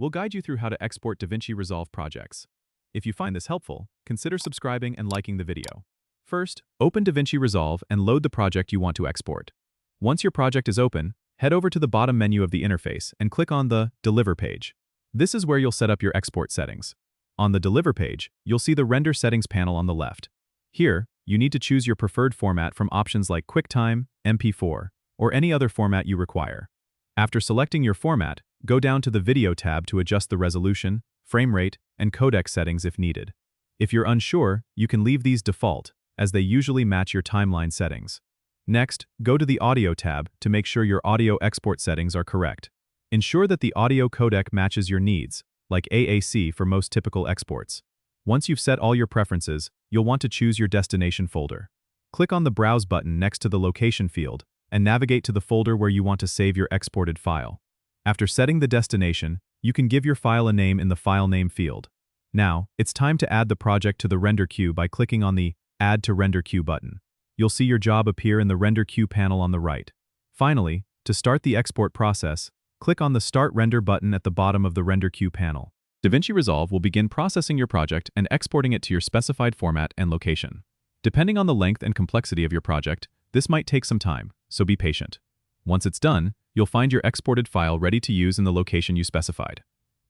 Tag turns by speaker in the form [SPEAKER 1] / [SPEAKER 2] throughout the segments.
[SPEAKER 1] we'll guide you through how to export DaVinci Resolve projects. If you find this helpful, consider subscribing and liking the video. First, open DaVinci Resolve and load the project you want to export. Once your project is open, head over to the bottom menu of the interface and click on the Deliver page. This is where you'll set up your export settings. On the Deliver page, you'll see the Render Settings panel on the left. Here, you need to choose your preferred format from options like QuickTime, MP4, or any other format you require. After selecting your format, go down to the Video tab to adjust the resolution, frame rate, and codec settings if needed. If you're unsure, you can leave these default, as they usually match your timeline settings. Next, go to the Audio tab to make sure your audio export settings are correct. Ensure that the audio codec matches your needs, like AAC for most typical exports. Once you've set all your preferences, you'll want to choose your destination folder. Click on the Browse button next to the Location field and navigate to the folder where you want to save your exported file. After setting the destination, you can give your file a name in the File Name field. Now, it's time to add the project to the render queue by clicking on the Add to Render Queue button. You'll see your job appear in the Render Queue panel on the right. Finally, to start the export process, click on the Start Render button at the bottom of the Render Queue panel. DaVinci Resolve will begin processing your project and exporting it to your specified format and location. Depending on the length and complexity of your project, this might take some time, so be patient. Once it's done, you'll find your exported file ready to use in the location you specified.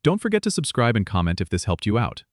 [SPEAKER 1] Don't forget to subscribe and comment if this helped you out.